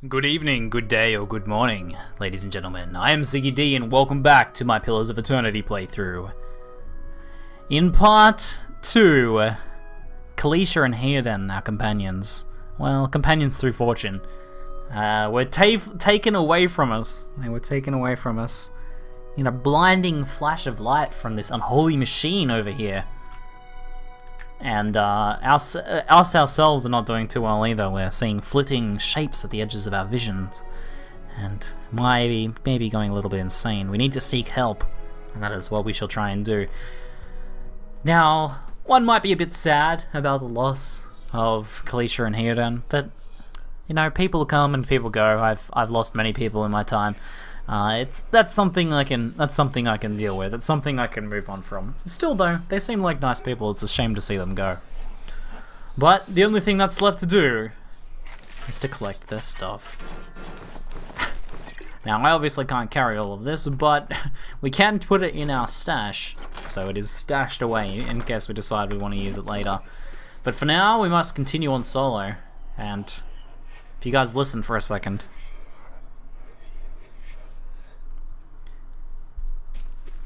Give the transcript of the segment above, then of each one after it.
Good evening, good day, or good morning, ladies and gentlemen. I am ZiggyD, and welcome back to my Pillars of Eternity playthrough. In part 2, Kalisha and Heoden, our companions. Well, companions through fortune. Were taken away from us. They were taken away from us in a blinding flash of light from this unholy machine over here. And us ourselves are not doing too well either. We're seeing flitting shapes at the edges of our visions, and maybe going a little bit insane. We need to seek help, and that is what we shall try and do. Now, one might be a bit sad about the loss of Kalisha and Heoden, but you know, people come and people go. I've lost many people in my time. That's something I can deal with. It's something I can move on from. Still though, they seem like nice people. It's a shame to see them go. But the only thing that's left to do is to collect this stuff. Now I obviously can't carry all of this, but we can put it in our stash, so it is stashed away in case we decide we want to use it later. But for now, we must continue on solo. And if you guys listen for a second.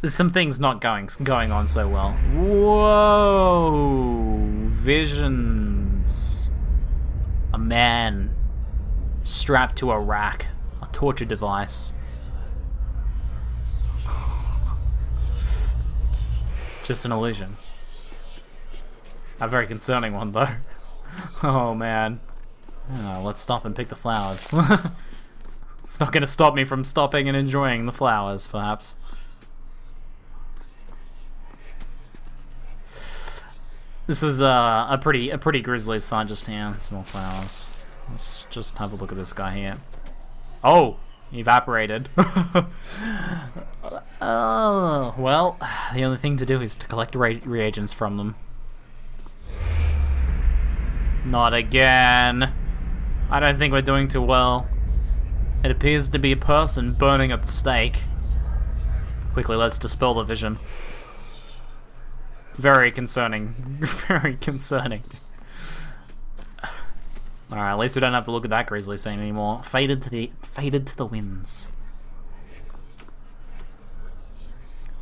There's some things not going on so well. Whoa! Visions. A man strapped to a rack, a torture device. Just an illusion. A very concerning one, though. Oh man. Oh, let's stop and pick the flowers. It's not going to stop me from stopping and enjoying the flowers, perhaps. This is a pretty grisly sight just here. Small flowers. Let's just have a look at this guy here. Oh, evaporated. Oh, well, the only thing to do is to collect reagents from them. Not again. I don't think we're doing too well. It appears to be a person burning at the stake. Quickly, let's dispel the vision. Very concerning. Very concerning. Alright, at least we don't have to look at that grisly scene anymore. Faded to the winds.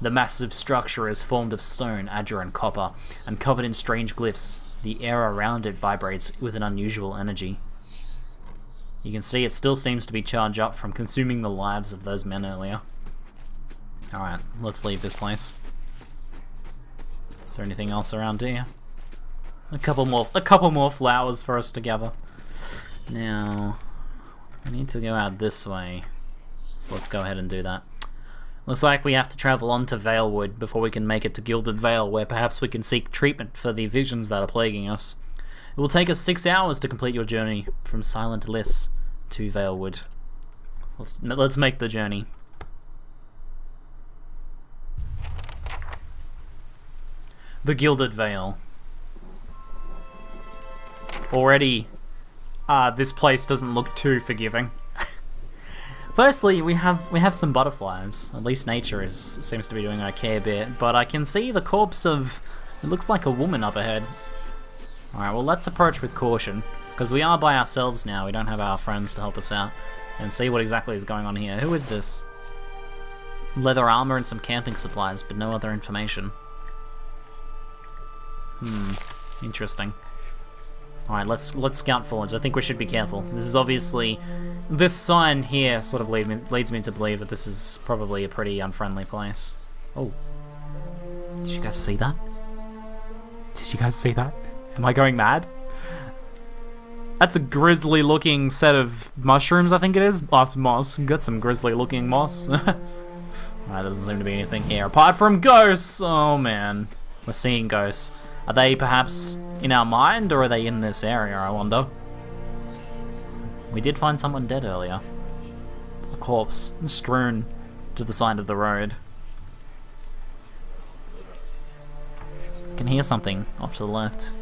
The massive structure is formed of stone, azure, and copper, and covered in strange glyphs. The air around it vibrates with an unusual energy. You can see it still seems to be charged up from consuming the lives of those men earlier. Alright, let's leave this place. Is there anything else around here? A couple more flowers for us to gather. Now, we need to go out this way, so let's go ahead and do that. Looks like we have to travel on to Valewood before we can make it to Gilded Vale, where perhaps we can seek treatment for the visions that are plaguing us. It will take us 6 hours to complete your journey from Silent Liss to Valewood. Let's make the journey. The Gilded Vale. Already, this place doesn't look too forgiving. Firstly, we have some butterflies. At least nature seems to be doing okay a bit. But I can see the corpse of, it looks like a woman up ahead. Alright, well let's approach with caution, because we are by ourselves now. We don't have our friends to help us out. And see what exactly is going on here. Who is this? Leather armor and some camping supplies, but no other information. Interesting. Alright, let's scout forwards. I think we should be careful. This is obviously... This sign here sort of leads me to believe that this is probably a pretty unfriendly place. Oh. Did you guys see that? Did you guys see that? Am I going mad? That's a grisly looking set of mushrooms, I think it is. Oh, it's moss. Got some grisly looking moss. Alright, there doesn't seem to be anything here apart from ghosts! Oh man. We're seeing ghosts. Are they perhaps in our mind, or are they in this area, I wonder? We did find someone dead earlier. A corpse strewn to the side of the road. I can hear something off to the left.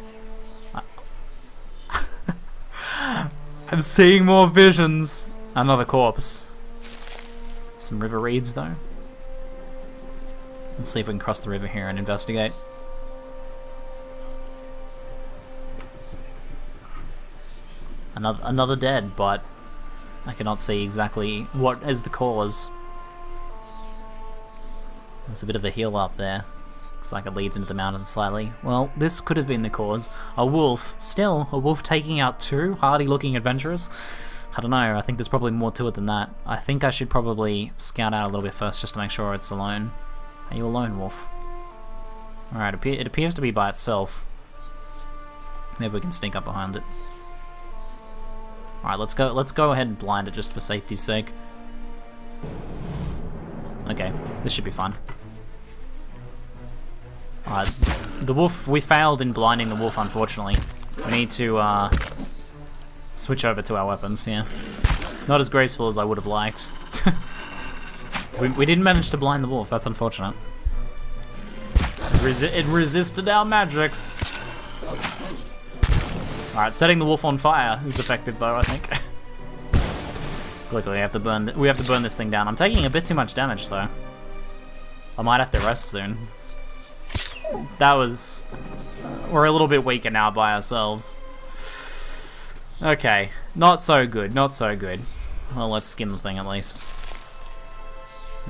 I'm seeing more visions. Another corpse. Some river reeds, though. Let's see if we can cross the river here and investigate. Another dead, but I cannot see exactly what is the cause. There's a bit of a hill up there. Looks like it leads into the mountain slightly. Well, this could have been the cause. A wolf. Still, a wolf taking out two hardy-looking adventurers? I don't know, I think there's probably more to it than that. I think I should probably scout out a little bit first just to make sure it's alone. Are you alone, wolf? Alright, it appears to be by itself. Maybe we can sneak up behind it. Alright, let's go ahead and blind it just for safety's sake. Okay, this should be fun. Alright, the wolf, we failed in blinding the wolf, unfortunately. We need to switch over to our weapons here. Not as graceful as I would have liked. we didn't manage to blind the wolf, that's unfortunate. It resisted our magics. Alright, setting the wolf on fire is effective though, I think. Quickly, we have to burn this thing down. I'm taking a bit too much damage though. I might have to rest soon. That was... We're a little bit weaker now by ourselves. Okay, not so good, not so good. Well, let's skin the thing at least.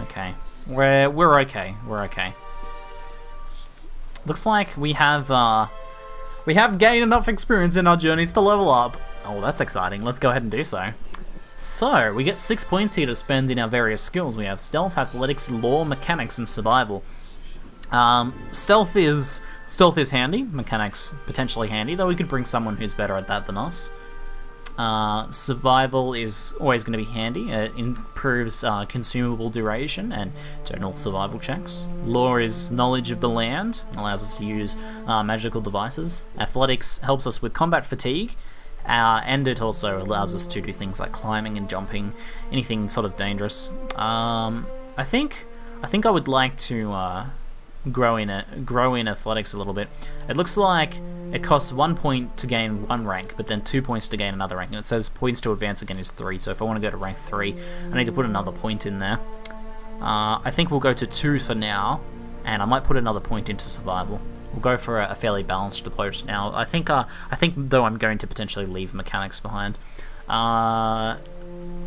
Okay, we're okay, we're okay. Looks like we have gained enough experience in our journeys to level up. Oh, that's exciting. Let's go ahead and do so. So, we get 6 points here to spend in our various skills. We have Stealth, Athletics, Lore, Mechanics, and Survival. Stealth is handy. Mechanics potentially handy, though we could bring someone who's better at that than us. Survival is always going to be handy. It improves consumable duration and general survival checks. Lore is knowledge of the land, allows us to use magical devices. Athletics helps us with combat fatigue, and it also allows us to do things like climbing and jumping, anything sort of dangerous. I think I would like to grow in athletics a little bit. It looks like it costs 1 point to gain 1 rank, but then 2 points to gain another rank, and it says points to advance again is 3, so if I want to go to rank 3, I need to put another point in there. I think we'll go to 2 for now, and I might put another point into survival. We'll go for a fairly balanced approach now. I think though I'm going to potentially leave mechanics behind. I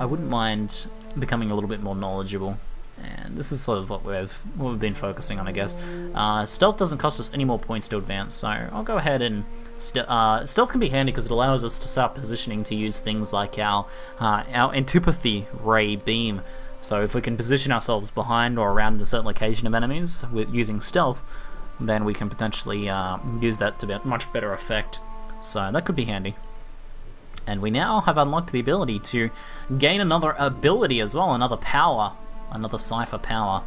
wouldn't mind becoming a little bit more knowledgeable. And this is sort of what we've been focusing on, I guess. Stealth doesn't cost us any more points to advance, so I'll go ahead and... Stealth can be handy because it allows us to start positioning to use things like our antipathy ray beam. So if we can position ourselves behind or around a certain location of enemies with using stealth, then we can potentially use that to much better effect. So that could be handy. And we now have unlocked the ability to gain another ability as well, another power. Another Cipher power.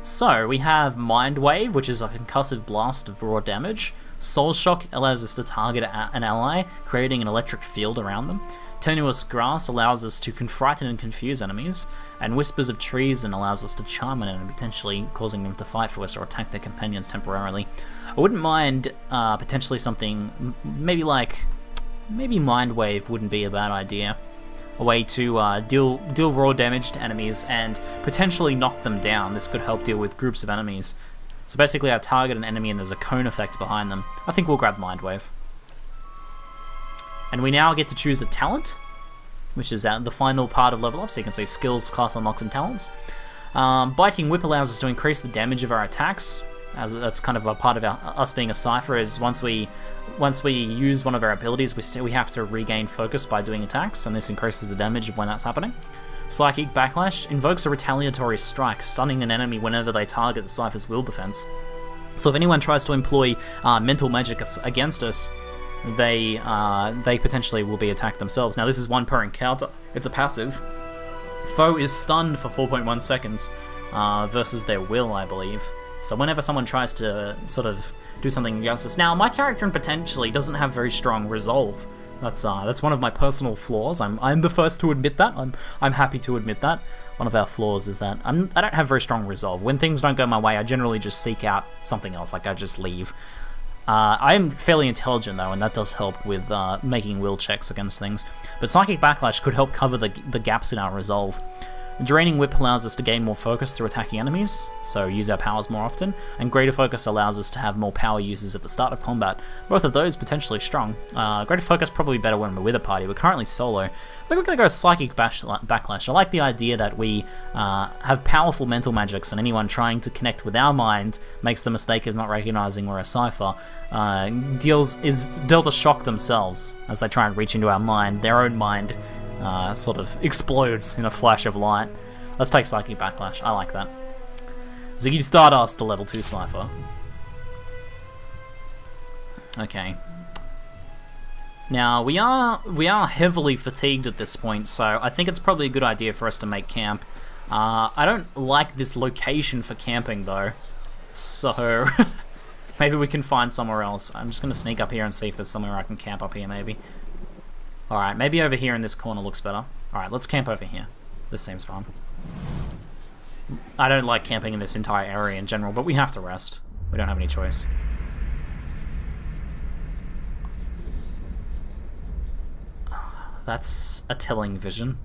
So, we have Mind Wave, which is a concussive blast of raw damage. Soul Shock allows us to target an ally, creating an electric field around them. Tenuous Grass allows us to frighten and confuse enemies. And Whispers of Treason allows us to charm an enemy, potentially causing them to fight for us or attack their companions temporarily. I wouldn't mind potentially something, maybe Mind Wave wouldn't be a bad idea. A way to deal raw damage to enemies and potentially knock them down. This could help deal with groups of enemies. So basically I target an enemy and there's a cone effect behind them. I think we'll grab Mind Wave. And we now get to choose a talent, which is the final part of level up, so you can see skills, class unlocks, and talents. Biting Whip allows us to increase the damage of our attacks. As that's kind of a part of us being a Cipher, is once we use one of our abilities, we have to regain focus by doing attacks, and this increases the damage of when that's happening. Psychic Backlash invokes a retaliatory strike, stunning an enemy whenever they target the Cipher's will defense. So if anyone tries to employ mental magic against us, they potentially will be attacked themselves. Now this is 1 per encounter. It's a passive. Foe is stunned for 4.1 seconds versus their will, I believe. So whenever someone tries to sort of do something against us. Now, my character potentially doesn't have very strong resolve. That's one of my personal flaws. I'm the first to admit that. I'm happy to admit that. One of our flaws is that I don't have very strong resolve. When things don't go my way, I generally just seek out something else. Like I just leave. I am fairly intelligent though, and that does help with making will checks against things. But Psychic Backlash could help cover the gaps in our resolve. Draining Whip allows us to gain more focus through attacking enemies, so use our powers more often, and Greater Focus allows us to have more power uses at the start of combat. Both of those potentially strong. Greater Focus probably better when we're with a party. We're currently solo. I think we're going to go Psychic Backlash. I like the idea that we have powerful mental magics, and anyone trying to connect with our mind makes the mistake of not recognizing we're a Cipher. Is dealt a shock themselves as they try and reach into our mind. Their own mind sort of explodes in a flash of light. Let's take Psychic Backlash. I like that. ZiggyD Stardust, the level 2 Cipher. Okay. Now, we are heavily fatigued at this point, so I think it's probably a good idea for us to make camp. I don't like this location for camping, though. So, maybe we can find somewhere else. I'm just going to sneak up here and see if there's somewhere I can camp up here, maybe. Alright, maybe over here in this corner looks better. Alright, let's camp over here. This seems fun. I don't like camping in this entire area in general, but we have to rest. We don't have any choice. That's a telling vision.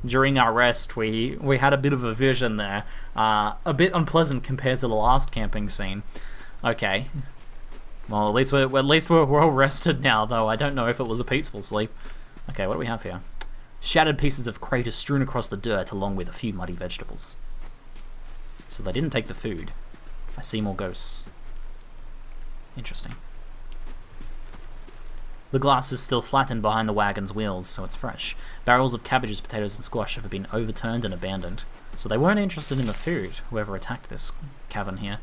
During our rest, we had a bit of a vision there. A bit unpleasant compared to the last camping scene. Okay. Well, at least we're well rested now, though. I don't know if it was a peaceful sleep. Okay, what do we have here? Shattered pieces of crater strewn across the dirt, along with a few muddy vegetables. So they didn't take the food. I see more ghosts. Interesting. The glass is still flattened behind the wagon's wheels, so it's fresh. Barrels of cabbages, potatoes, and squash have been overturned and abandoned. So they weren't interested in the food, whoever attacked this caravan.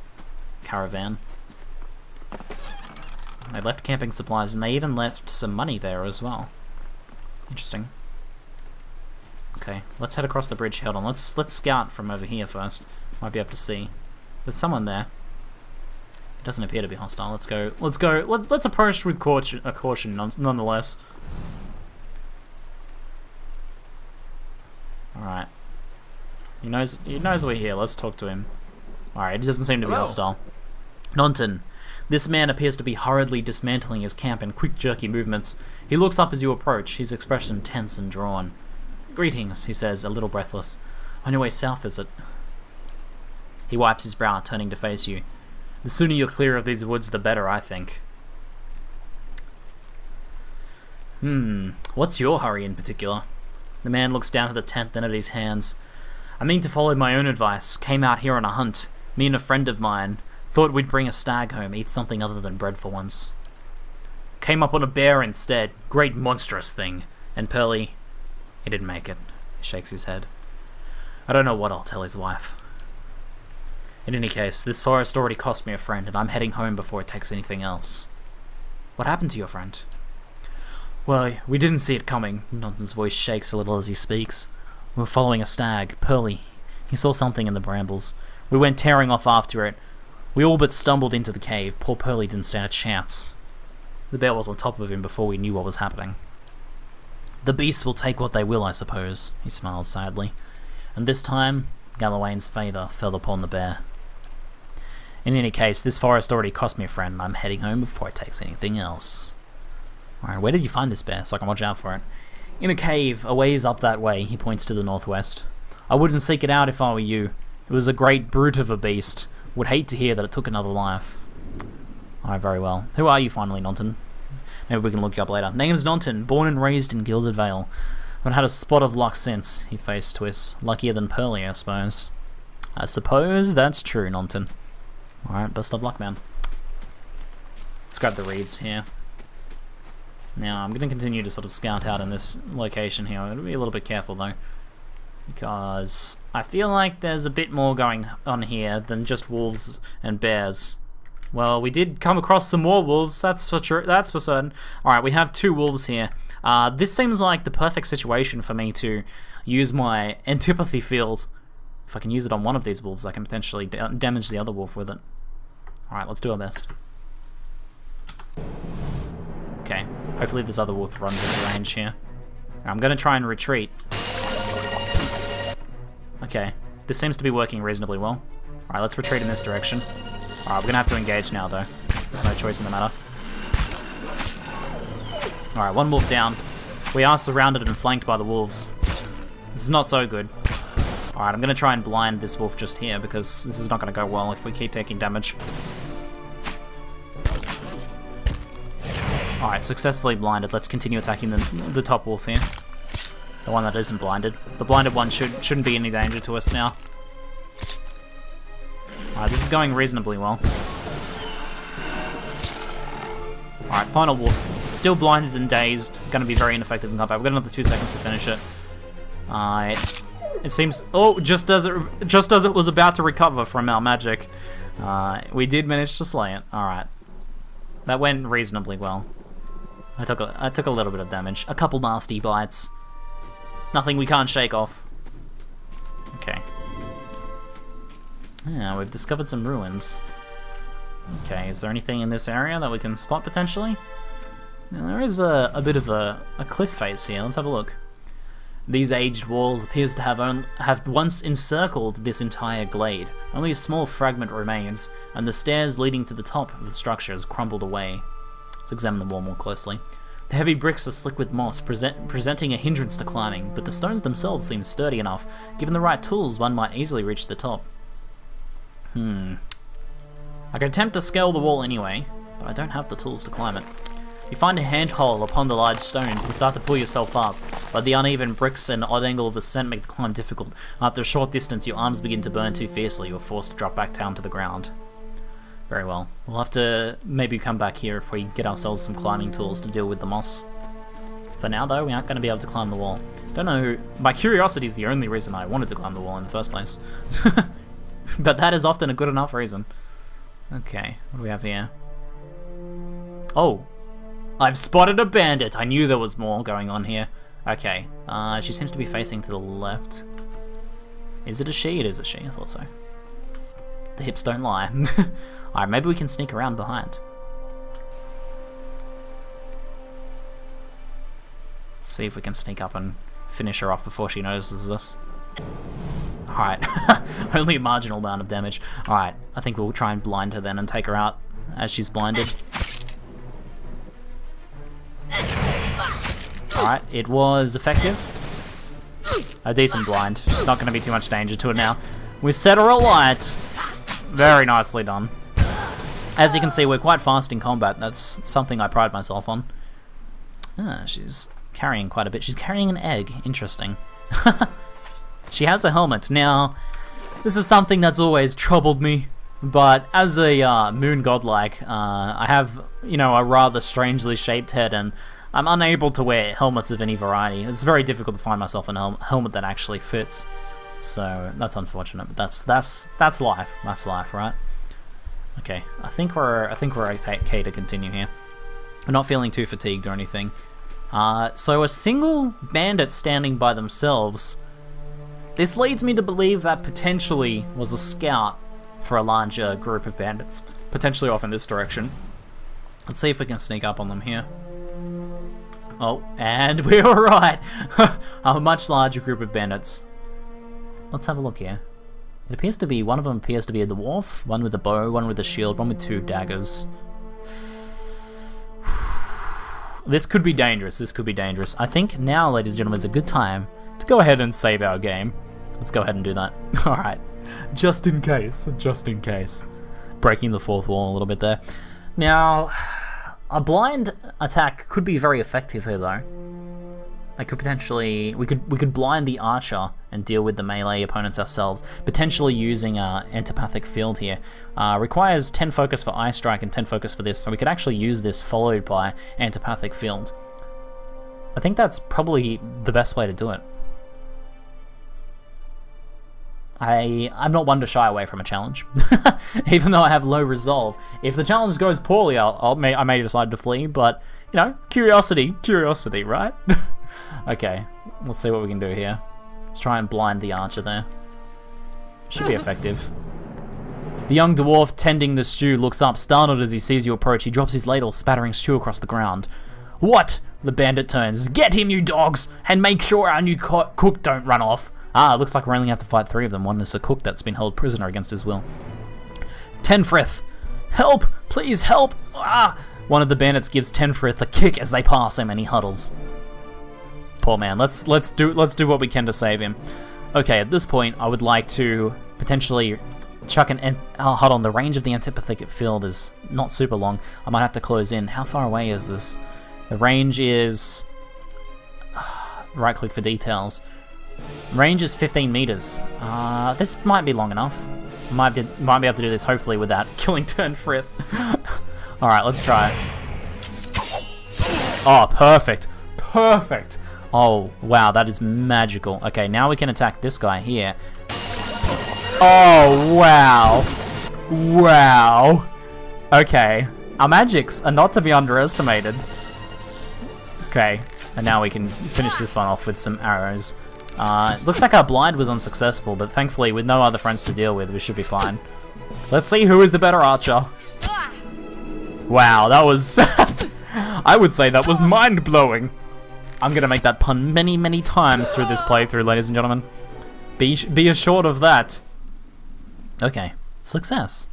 They left camping supplies, and they even left some money there as well. Interesting. Okay, let's head across the bridge. Hold on, let's scout from over here first. Might be able to see. There's someone there. It doesn't appear to be hostile. Let's go. Let's approach with caution, nonetheless. All right. He knows we're here. Let's talk to him. All right. He doesn't seem to be hostile. Nonton. This man appears to be hurriedly dismantling his camp in quick, jerky movements. He looks up as you approach, his expression tense and drawn. Greetings, he says, a little breathless. On your way south, is it? He wipes his brow, turning to face you. The sooner you're clear of these woods, the better, I think. What's your hurry in particular? The man looks down at the tent, then at his hands. I mean to follow my own advice. Came out here on a hunt. Me and a friend of mine. Thought we'd bring a stag home, eat something other than bread for once. Came up on a bear instead. Great monstrous thing. And Pearly, he didn't make it. He shakes his head. I don't know what I'll tell his wife. In any case, this forest already cost me a friend, and I'm heading home before it takes anything else. What happened to your friend? Well, we didn't see it coming. Nonton's voice shakes a little as he speaks. We were following a stag, Pearly. He saw something in the brambles. We went tearing off after it. We all but stumbled into the cave. Poor Pearly didn't stand a chance. The bear was on top of him before we knew what was happening. The beasts will take what they will, I suppose, he smiled sadly. And this time, Gallowayne's favour fell upon the bear. In any case, this forest already cost me a friend, and I'm heading home before it takes anything else. Alright, where did you find this bear, so I can watch out for it? In a cave, a ways up that way, he points to the northwest. I wouldn't seek it out if I were you. It was a great brute of a beast. Would hate to hear that it took another life. Alright, very well. Who are you finally, Nonton? Maybe we can look you up later. Name's Nonton, born and raised in Gilded Vale. I've had a spot of luck since, he face twists. Luckier than Pearly, I suppose. I suppose that's true, Nonton. Alright, best of luck, man. Let's grab the reeds here. Now, I'm going to continue to sort of scout out in this location here. I'm going to be a little bit careful, though. Because I feel like there's a bit more going on here than just wolves and bears. Well, we did come across some more wolves, that's for certain. Alright, we have 2 wolves here. This seems like the perfect situation for me to use my antipathy field. If I can use it on one of these wolves, I can potentially damage the other wolf with it. Alright, let's do our best. Okay, hopefully this other wolf runs into range here. I'm going to try and retreat. Okay, this seems to be working reasonably well. Alright, let's retreat in this direction. Alright, we're gonna have to engage now, though. There's no choice in the matter. Alright, 1 wolf down. We are surrounded and flanked by the wolves. This is not so good. Alright, I'm going to try and blind this wolf just here, because this is not going to go well if we keep taking damage. Alright, successfully blinded. Let's continue attacking the top wolf here. The one that isn't blinded. The blinded one shouldn't be any danger to us now. Alright, this is going reasonably well. Alright, final wolf. Still blinded and dazed. Going to be very ineffective in combat. We've got another 2 seconds to finish it. It seems... Oh, just as it was about to recover from our magic, we did manage to slay it. Alright. That went reasonably well. I took a little bit of damage. A couple nasty bites. Nothing we can't shake off. Okay. Yeah, we've discovered some ruins. Okay, is there anything in this area that we can spot potentially? Now, there is a bit of a cliff face here. Let's have a look. These aged walls appears to have once encircled this entire glade. Only a small fragment remains, and the stairs leading to the top of the structure has crumbled away. Let's examine the wall more closely. The heavy bricks are slick with moss, presenting a hindrance to climbing, but the stones themselves seem sturdy enough. Given the right tools, one might easily reach the top. I can attempt to scale the wall anyway, but I don't have the tools to climb it. You find a handhold upon the large stones and start to pull yourself up, but the uneven bricks and odd angle of ascent make the climb difficult. After a short distance, your arms begin to burn too fiercely. You're forced to drop back down to the ground. Very well. We'll have to maybe come back here if we get ourselves some climbing tools to deal with the moss. For now, though, we aren't going to be able to climb the wall. Don't know. My curiosity is the only reason I wanted to climb the wall in the first place. But that is often a good enough reason. Okay, what do we have here? Oh! I've spotted a bandit! I knew there was more going on here. Okay, she seems to be facing to the left. Is it a she? It is a she, I thought so. The hips don't lie. Alright, maybe we can sneak around behind. Let's see if we can sneak up and finish her off before she notices us. Alright, only a marginal amount of damage. Alright, I think we'll try and blind her then and take her out as she's blinded. Alright, it was effective. A decent blind. She's not going to be too much danger to it now. We set her alight. Very nicely done. As you can see, we're quite fast in combat. That's something I pride myself on. Ah, she's carrying quite a bit. She's carrying an egg. Interesting. She has a helmet. Now, this is something that's always troubled me. But as a moon godlike, I have, you know, a rather strangely shaped head, and I'm unable to wear helmets of any variety. It's very difficult to find myself a helmet that actually fits. So that's unfortunate, but that's life. That's life, right? Okay, I think we're okay to continue here. We're not feeling too fatigued or anything. So a single bandit standing by themselves. This leads me to believe that potentially was a scout for a larger group of bandits, potentially off in this direction. Let's see if we can sneak up on them here. Oh, and we were right. A much larger group of bandits. Let's have a look here. It appears to be, one of them appears to be a dwarf, one with a bow, one with a shield, one with 2 daggers. This could be dangerous, this could be dangerous. I think now, ladies and gentlemen, is a good time to go ahead and save our game. Let's go ahead and do that. Alright, just in case, just in case. Breaking the 4th wall a little bit there. Now, a blind attack could be very effective here though. I could potentially, we could blind the archer and deal with the melee opponents ourselves, potentially using antipathic field here. Requires 10 focus for eye strike and 10 focus for this, so we could actually use this followed by antipathic field. I think that's probably the best way to do it. I'm not one to shy away from a challenge, even though I have low resolve. If the challenge goes poorly, I may decide to flee, but, you know, curiosity, right? Okay, let's see what we can do here. Let's try and blind the archer there. Should be effective. The young dwarf tending the stew looks up, startled as he sees you approach. He drops his ladle, spattering stew across the ground. What? The bandit turns. Get him, you dogs, and make sure our new cook don't run off. Ah, it looks like we only have to fight 3 of them. One is a cook that's been held prisoner against his will. Tenfrith! Help! Please help! Ah! One of the bandits gives Tenfrith a kick as they pass him and he huddles. Poor man. Let's do what we can to save him. Okay, at this point, I would like to potentially chuck an... Oh, hold on, the range of the antipathic field is not super long. I might have to close in. How far away is this? The range is... Right-click for details. Range is 15 meters. This might be long enough. Might be able to do this, hopefully, without killing turn Frith. Alright, let's try it. Oh, perfect. Perfect. Oh, wow, that is magical. Okay, now we can attack this guy here. Oh, wow. Wow. Okay. Our magics are not to be underestimated. Okay, and now we can finish this one off with some arrows. Looks like our blind was unsuccessful, but thankfully, with no other friends to deal with, we should be fine. Let's see who is the better archer. Wow, that was... I would say that was mind-blowing. I'm gonna make that pun many, many times through this playthrough, ladies and gentlemen. Be assured of that. Okay, success.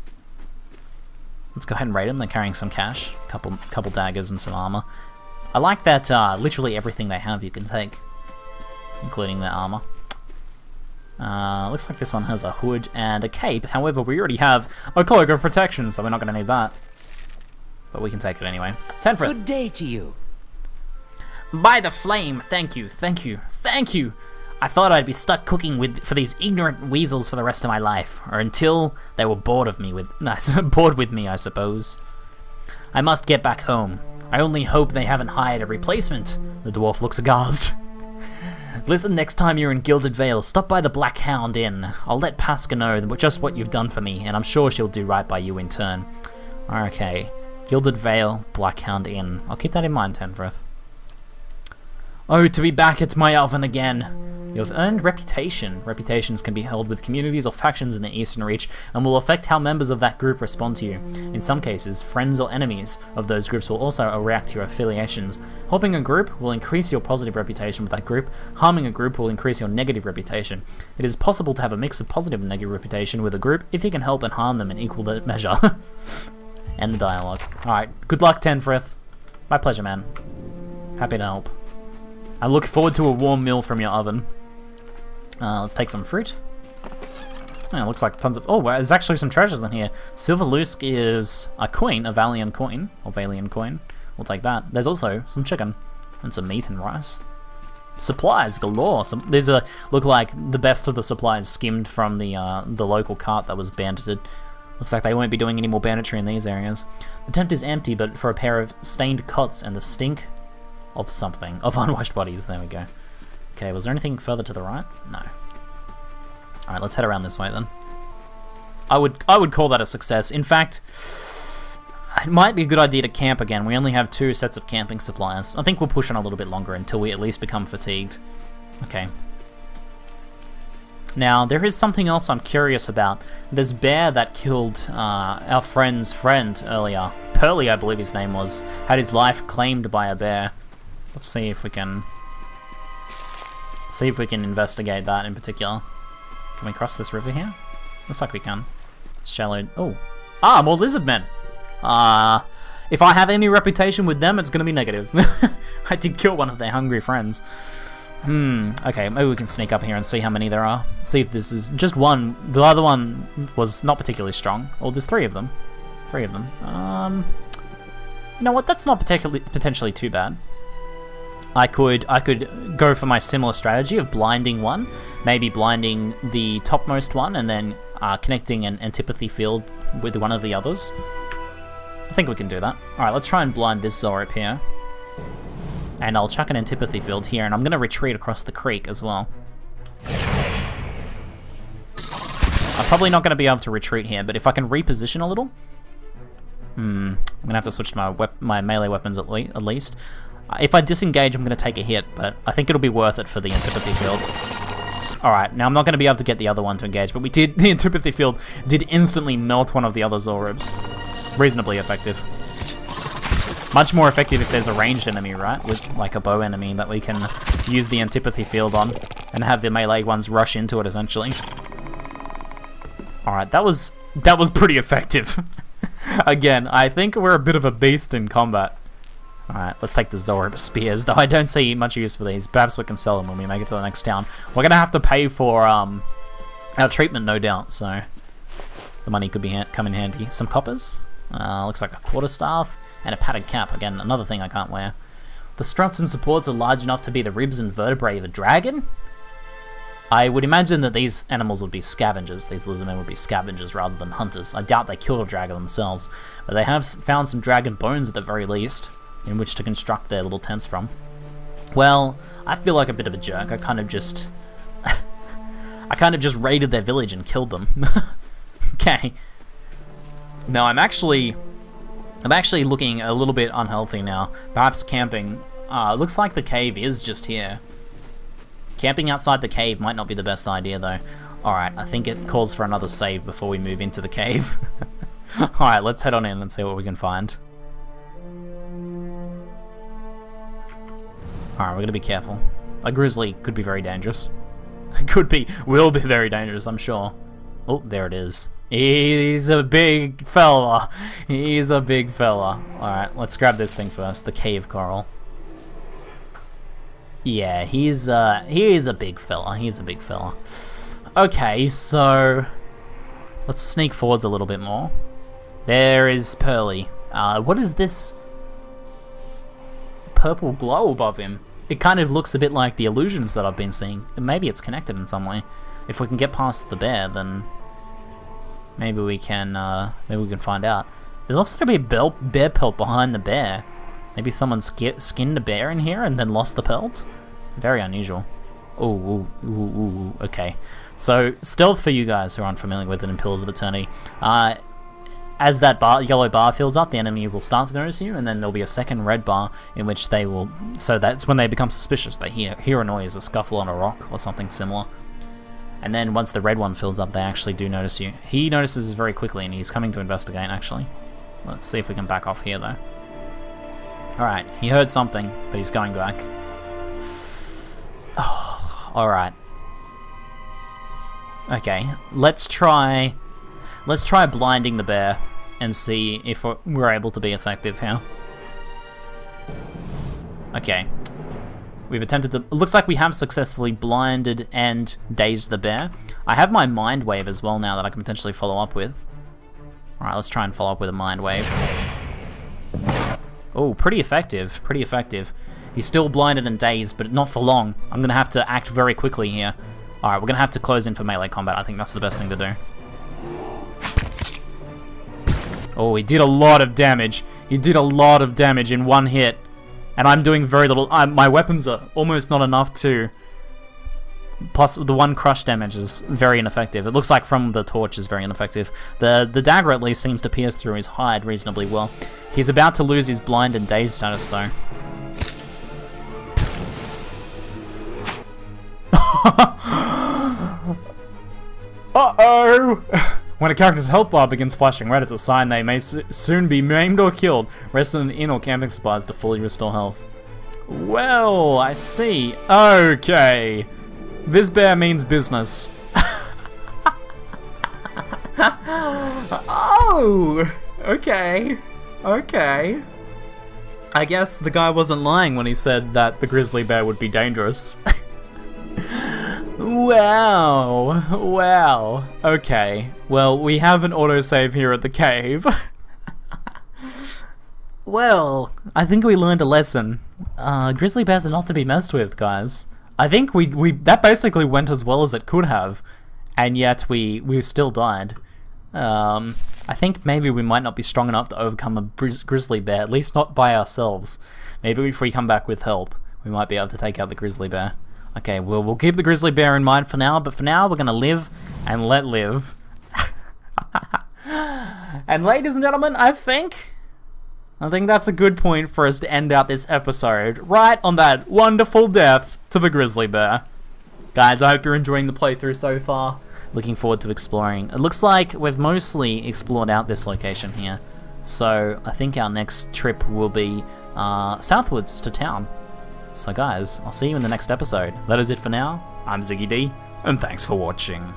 Let's go ahead and raid them. They're carrying some cash, couple daggers and some armor. I like that literally everything they have you can take, including their armor. Looks like this one has a hood and a cape. However, we already have a cloak of protection, so we're not going to need that. But we can take it anyway. 10 Frith. Good day to you. By the flame, thank you, thank you, thank you. I thought I'd be stuck cooking for these ignorant weasels for the rest of my life, or until they were bored with me, I suppose. I must get back home. I only hope they haven't hired a replacement. The dwarf looks aghast. Listen, next time you're in Gilded Vale, stop by the Black Hound Inn. I'll let Pasca know just what you've done for me, and I'm sure she'll do right by you in turn. Okay, Gilded Vale, Black Hound Inn. I'll keep that in mind, Tenfrith. Oh, to be back at my oven again. You have earned reputation. Reputations can be held with communities or factions in the Eastern Reach and will affect how members of that group respond to you. In some cases, friends or enemies of those groups will also react to your affiliations. Helping a group will increase your positive reputation with that group. Harming a group will increase your negative reputation. It is possible to have a mix of positive and negative reputation with a group if you can help and harm them in equal measure. End the dialogue. Alright, good luck, Tenfrith. My pleasure, man. Happy to help. I look forward to a warm meal from your oven. Let's take some fruit. Oh, it looks like tons of... Oh, wow, there's actually some treasures in here. Silver Lusk is a coin, a Valian coin, or Valian coin. We'll take that. There's also some chicken and some meat and rice. Supplies galore. These look like the best of the supplies skimmed from the local cart that was bandited. Looks like they won't be doing any more banditry in these areas. The tent is empty, but for a pair of stained cots and the stink of something. Of unwashed bodies. There we go. Okay, was there anything further to the right? No. Alright, let's head around this way then. I would call that a success. In fact, it might be a good idea to camp again. We only have 2 sets of camping supplies. I think we'll push on a little bit longer until we at least become fatigued. Okay. Now, there is something else I'm curious about. This bear that killed our friend's friend earlier. Pearly, I believe his name was. Had his life claimed by a bear. Let's see if we can... investigate that in particular. Can we cross this river here? Looks like we can. Shallow... Oh. Ah, more lizard men! If I have any reputation with them, it's gonna be negative. I did kill one of their hungry friends. Okay, maybe we can sneak up here and see how many there are. See if this is just one. The other one was not particularly strong. Oh, there's 3 of them. 3 of them. You know what? That's not potentially too bad. I could go for my similar strategy of blinding one, maybe blinding the topmost one, and then connecting an antipathy field with one of the others. I think we can do that. Alright, let's try and blind this Zorip here. And I'll chuck an antipathy field here, and I'm going to retreat across the creek as well. I'm probably not going to be able to retreat here, but if I can reposition a little... I'm going to have to switch to my melee weapons at least. If I disengage, I'm going to take a hit, but I think it'll be worth it for the antipathy field. Alright, now I'm not going to be able to get the other one to engage, but the antipathy field did instantly melt one of the other Zoribs. Reasonably effective. Much more effective if there's a ranged enemy, right? With like a bow enemy that we can use the antipathy field on and have the melee ones rush into it essentially. Alright, that was pretty effective. Again, I think we're a bit of a beast in combat. Alright, let's take the Zorb Spears, though I don't see much use for these. Perhaps we can sell them when we make it to the next town. We're gonna have to pay for our treatment, no doubt, so the money could come in handy. Some coppers, looks like a quarterstaff, and a padded cap. Again, another thing I can't wear. The struts and supports are large enough to be the ribs and vertebrae of a dragon? I would imagine that these animals would be scavengers. These lizardmen would be scavengers rather than hunters. I doubt they killed a dragon themselves, but they have found some dragon bones at the very least, in which to construct their little tents from. Well, I feel like a bit of a jerk. I kind of just raided their village and killed them. Okay. No, I'm actually looking a little bit unhealthy now. Perhaps camping. Looks like the cave is just here. Camping outside the cave might not be the best idea, though. Alright, I think it calls for another save before we move into the cave. Alright, let's head on in and see what we can find. Alright, we're gonna be careful. A grizzly could be very dangerous. Will be very dangerous, I'm sure. Oh, there it is. He's a big fella. He's a big fella. Alright, let's grab this thing first, the cave coral. Yeah, he is a big fella. He's a big fella. Okay, so let's sneak forwards a little bit more. There is Pearly. What is this purple glow above him? It kind of looks a bit like the illusions that I've been seeing. Maybe it's connected in some way. If we can get past the bear, then maybe we can find out. There looks like to be a bear pelt behind the bear. Maybe someone skinned a bear in here and then lost the pelt? Very unusual. Ooh, okay. So, stealth for you guys who aren't familiar with it in Pillars of Eternity. As that yellow bar fills up, the enemy will start to notice you, and then there'll be a second red bar in which they will... So that's when they become suspicious. They hear a noise, a scuffle on a rock, or something similar. And then once the red one fills up, they actually do notice you. He notices very quickly, and he's coming to investigate, actually. Let's see if we can back off here, though. Alright, he heard something, but he's going back. Oh, alright. Okay, let's try blinding the bear and see if we're able to be effective here. Okay. We've attempted to... It looks like we have successfully blinded and dazed the bear. I have my mind wave as well now that I can potentially follow up with. Alright, let's try and follow up with a mind wave. Oh, pretty effective, pretty effective. He's still blinded and dazed, but not for long. I'm going to have to act very quickly here. Alright, we're going to have to close in for melee combat. I think that's the best thing to do. Oh, he did a lot of damage. He did a lot of damage in one hit. And I'm doing very little. My weapons are almost not enough to... Plus, the one crush damage is very ineffective. It looks like from the torch is very ineffective. The dagger at least seems to pierce through his hide reasonably well. He's about to lose his blind and dazed status, though. Uh-oh! When a character's health bar begins flashing red, it's a sign they may soon be maimed or killed. Rest in an inn or camping supplies to fully restore health. Well, I see. Okay. This bear means business. Oh! Okay. Okay. I guess the guy wasn't lying when he said that the grizzly bear would be dangerous. Wow. Wow. Okay. Well, we have an autosave here at the cave. Well, I think we learned a lesson. Grizzly bears are not to be messed with, guys. I think that basically went as well as it could have, and yet we still died. I think maybe we might not be strong enough to overcome a grizzly bear, at least not by ourselves. Maybe if we come back with help, we might be able to take out the grizzly bear. Okay, we'll keep the grizzly bear in mind for now, but for now we're gonna live and let live. And ladies and gentlemen, I think that's a good point for us to end out this episode, right on that wonderful death to the grizzly bear. Guys, I hope you're enjoying the playthrough so far. Looking forward to exploring. It looks like we've mostly explored out this location here, so I think our next trip will be southwards to town. So guys, I'll see you in the next episode. That is it for now. I'm ZiggyD, and thanks for watching.